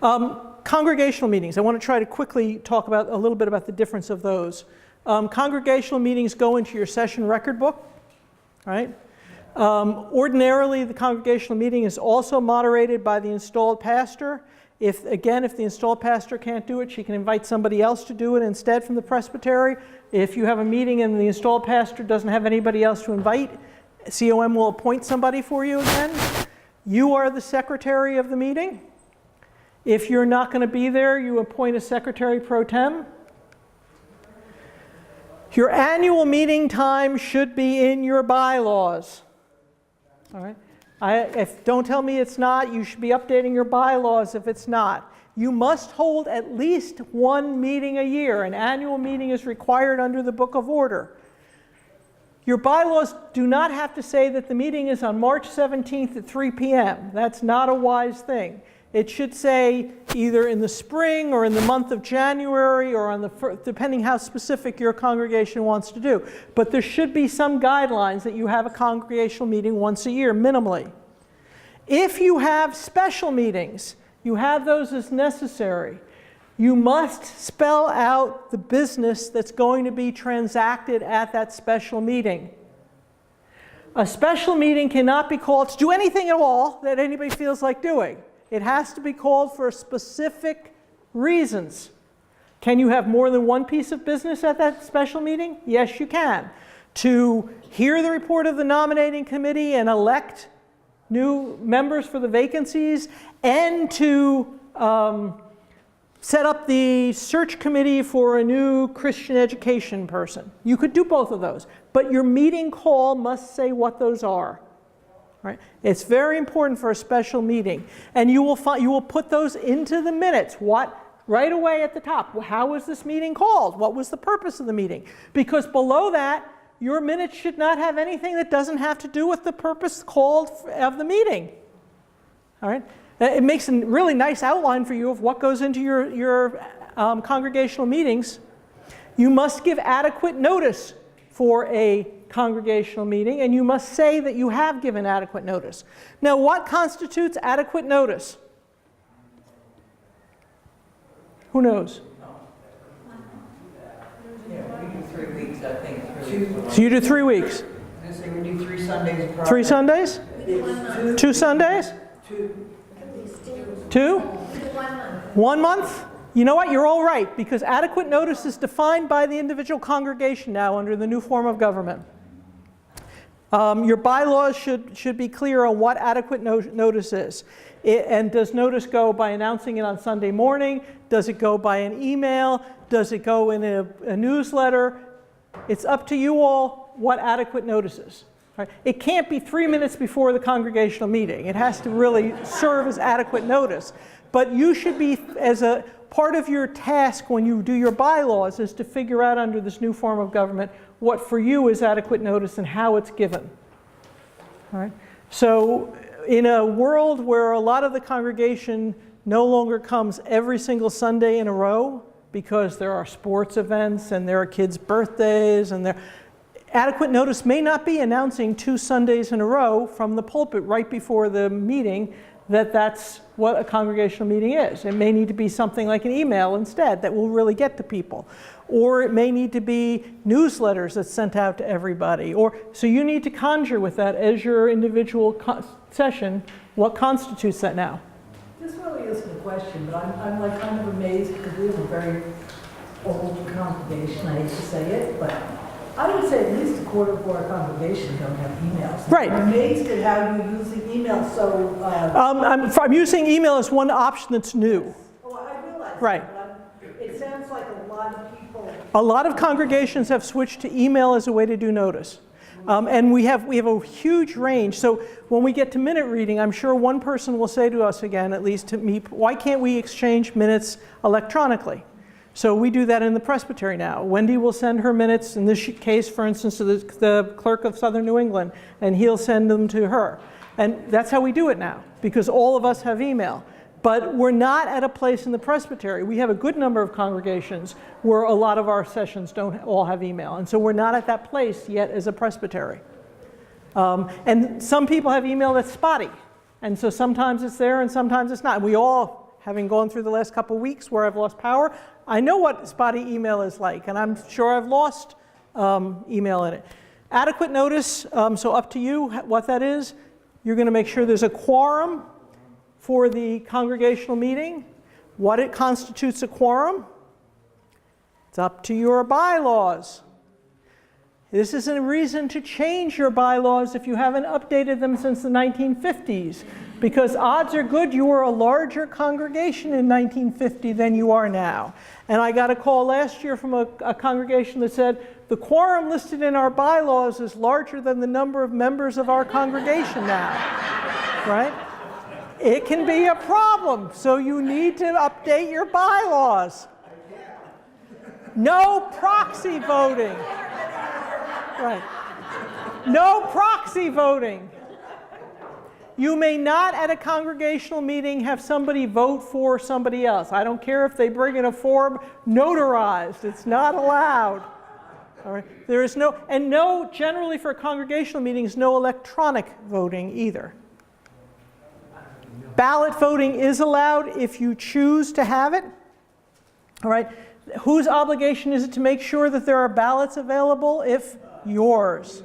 Congregational meetings. I want to try to quickly talk about a little bit about the difference of those. Congregational meetings go into your session record book, right? Ordinarily, the congregational meeting is also moderated by the installed pastor. If the installed pastor can't do it, she can invite somebody else to do it instead from the presbytery. If you have a meeting and the installed pastor doesn't have anybody else to invite, COM will appoint somebody for you again. You are the secretary of the meeting. If you're not going to be there, you appoint a secretary pro tem. Your annual meeting time should be in your bylaws. All right. Don't tell me it's not. You should be updating your bylaws if it's not. You must hold at least one meeting a year. An annual meeting is required under the Book of Order. Your bylaws do not have to say that the meeting is on March 17th at 3 p.m. That's not a wise thing. It should say either in the spring or in the month of January or on depending how specific your congregation wants to do. But there should be some guidelines that you have a congregational meeting once a year, minimally. If you have special meetings, you have those as necessary. You must spell out the business that's going to be transacted at that special meeting. A special meeting cannot be called to do anything at all that anybody feels like doing. It has to be called for specific reasons. Can you have more than one piece of business at that special meeting? Yes, you can. To hear the report of the nominating committee and elect new members for the vacancies, and to set up the search committee for a new Christian education person. You could do both of those, but your meeting call must say what those are. Right? It's very important for a special meeting, and you will put those into the minutes. Right away at the top? How was this meeting called? What was the purpose of the meeting? Because below that, your minutes should not have anything that doesn't have to do with the purpose called of the meeting. All right? It makes a really nice outline for you of what goes into your congregational meetings. You must give adequate notice for a congregational meeting, and you must say that you have given adequate notice. Now, what constitutes adequate notice? Who knows? Yeah, we do 3 weeks, I think. So you do 3 weeks? I say we do 3 Sundays. 3 Sundays? 2 Sundays? 2? 1 month? You know what? You're all right, because adequate notice is defined by the individual congregation now under the new form of government. Your bylaws should be clear on what adequate notice is. And does notice go by announcing it on Sunday morning? Does it go by an email? Does it go in a newsletter? It's up to you all what adequate notice is. Right? It can't be 3 minutes before the congregational meeting. It has to really serve as adequate notice. But you should be, as a part of your task when you do your bylaws, is to figure out under this new form of government what for you is adequate notice and how it's given. All right? So in a world where a lot of the congregation no longer comes every single Sunday in a row because there are sports events and there are kids' birthdays and adequate notice may not be announcing 2 Sundays in a row from the pulpit right before the meeting that's what a congregational meeting is. It may need to be something like an email instead that will really get to people. Or it may need to be newsletters that's sent out to everybody. So you need to conjure with that as your individual session what constitutes that now. This really isn't a question, but I'm like kind of amazed because we have a very old congregation. I hate to say it, but I would say at least a quarter of our congregation don't have emails. Right. I'm amazed at how you're using email so... I'm using email as one option that's new. Oh, I realize right. that, but it sounds like a lot of people... A lot of congregations have switched to email as a way to do notice. And we have a huge range. So when we get to minute reading, I'm sure one person will say to us again, at least to me, why can't we exchange minutes electronically? So we do that in the presbytery now. Wendy will send her minutes, in this case, for instance, to the clerk of Southern New England, and he'll send them to her. And that's how we do it now, because all of us have email. But we're not at a place in the presbytery. We have a good number of congregations where a lot of our sessions don't all have email. And so we're not at that place yet as a presbytery. And some people have email that's spotty. And so sometimes it's there and sometimes it's not. We all having gone through the last couple of weeks where I've lost power. I know what spotty email is like, and I'm sure I've lost email in it. Adequate notice, so up to you what that is. You're going to make sure there's a quorum for the congregational meeting. What it constitutes a quorum, it's up to your bylaws. This isn't a reason to change your bylaws if you haven't updated them since the 1950s, because odds are good you were a larger congregation in 1950 than you are now. And I got a call last year from a congregation that said, the quorum listed in our bylaws is larger than the number of members of our congregation now, right? It can be a problem, so you need to update your bylaws. No proxy voting. Right. No proxy voting. You may not at a congregational meeting have somebody vote for somebody else. I don't care if they bring in a form notarized. It's not allowed. All right. There is no, and no, generally for congregational meetings, no electronic voting either. Ballot voting is allowed if you choose to have it. All right. Whose obligation is it to make sure that there are ballots available? If yours.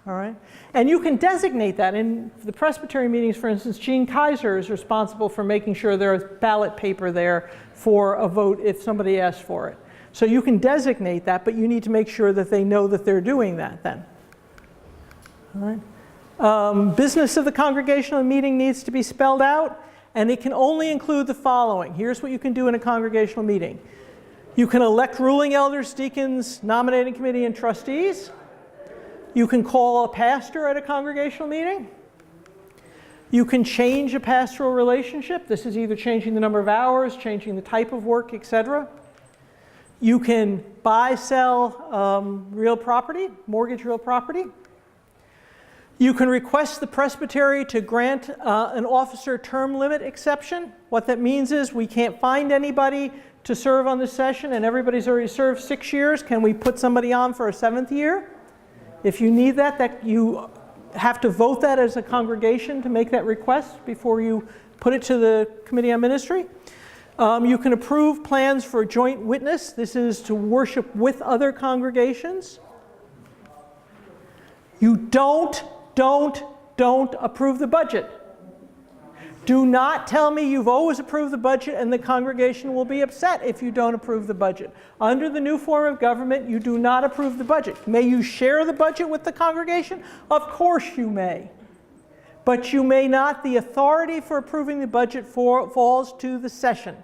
All right. And you can designate that. In the Presbyterian meetings, for instance, Gene Kaiser is responsible for making sure there's ballot paper there for a vote if somebody asks for it. So you can designate that, but you need to make sure that they know that they're doing that then. All right. Business of the congregational meeting needs to be spelled out, and it can only include the following. Here's what you can do in a congregational meeting. You can elect ruling elders, deacons, nominating committee, and trustees. You can call a pastor at a congregational meeting. You can change a pastoral relationship. This is either changing the number of hours, changing the type of work, etc. You can buy, sell real property, mortgage real property. You can request the presbytery to grant an officer term limit exception. What that means is we can't find anybody to serve on this session and everybody's already served 6 years. Can we put somebody on for a 7th year? If you need that you have to vote that as a congregation to make that request before you put it to the Committee on Ministry. You can approve plans for joint witness. This is to worship with other congregations. You don't approve the budget. Do not tell me you've always approved the budget and the congregation will be upset if you don't approve the budget. Under the new form of government, you do not approve the budget. May you share the budget with the congregation? Of course you may. But you may not. The authority for approving the budget falls to the session,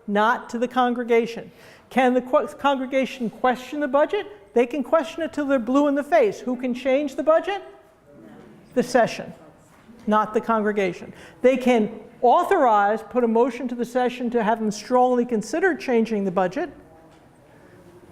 not to the congregation. Can the congregation question the budget? They can question it till they're blue in the face. Who can change the budget? The session, not the congregation. They can authorize, put a motion to the session to have them strongly consider changing the budget,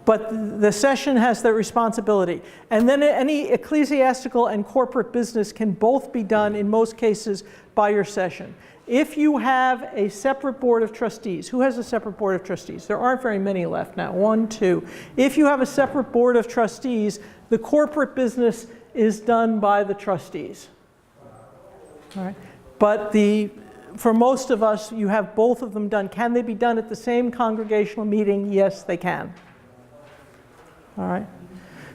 but the session has that responsibility. And then any ecclesiastical and corporate business can both be done in most cases by your session. If you have a separate board of trustees, who has a separate board of trustees? There aren't very many left now, 1, 2. If you have a separate board of trustees, the corporate business is done by the trustees. All right. But for most of us, you have both of them done. Can they be done at the same congregational meeting? Yes, they can. All right.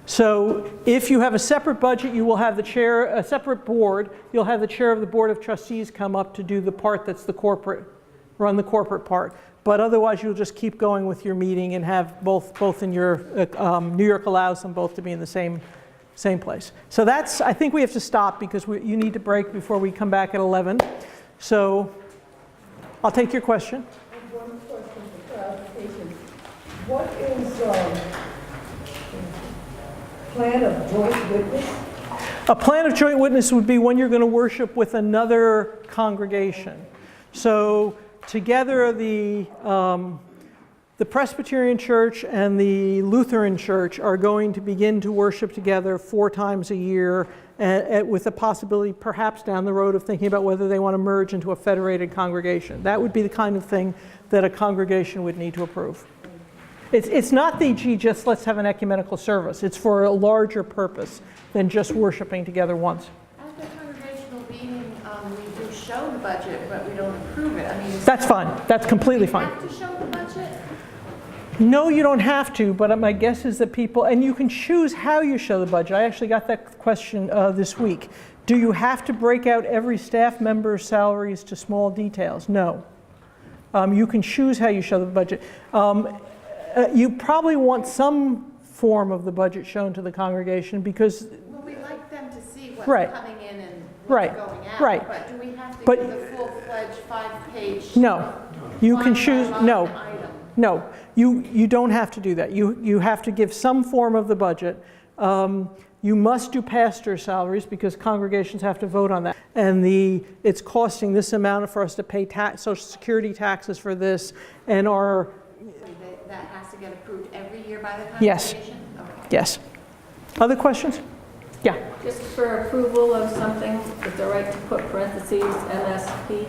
So if you have a separate budget, you will have the chair, a separate board. You'll have the chair of the board of trustees come up to do the part that's the corporate, run the corporate part. But otherwise, you'll just keep going with your meeting and have both in your, New York allows them both to be in the same place. So that's, I think we have to stop because you need to break before we come back at 11. So I'll take your question. And one question for clarification. What is plan of joint witness? A plan of joint witness would be when you're going to worship with another congregation. So together the Presbyterian Church and the Lutheran Church are going to begin to worship together 4 times a year with the possibility perhaps down the road of thinking about whether they want to merge into a federated congregation. That would be the kind of thing that a congregation would need to approve. It's not just let's have an ecumenical service. It's for a larger purpose than just worshiping together once. At the congregational meeting, we do show the budget, but we don't approve it. I mean, That's fine. That's completely we fine. have to show the budget? No, you don't have to, but my guess is that people, and you can choose how you show the budget. I actually got that question this week. Do you have to break out every staff member's salaries to small details? No. You can choose how you show the budget. You probably want some form of the budget shown to the congregation because, Well, we like them to see what's Right. coming in and Right. what's going out. Right. But do we have to But- give the full-fledged 5-page? no. You can choose, no. Item? No, you don't have to do that. You have to give some form of the budget. You must do pastor salaries because congregations have to vote on that. And it's costing this amount for us to pay Social Security taxes for this, and our, That has to get approved every year by the Yes. congregation? Okay. yes. Other questions? Yeah, Just for approval of something, is it right to put parentheses MSP?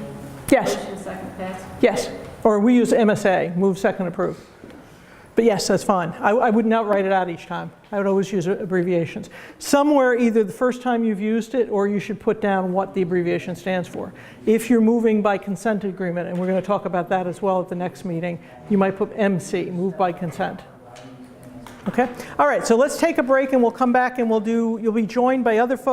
yes, Motion second pass? yes. Or we use MSA, move, second, approve. But yes, that's fine. I would not write it out each time. I would always use abbreviations. Somewhere, either the first time you've used it, or you should put down what the abbreviation stands for. If you're moving by consent agreement, and we're going to talk about that as well at the next meeting, you might put MC, move by consent. Okay? All right, so let's take a break and we'll come back and you'll be joined by other folks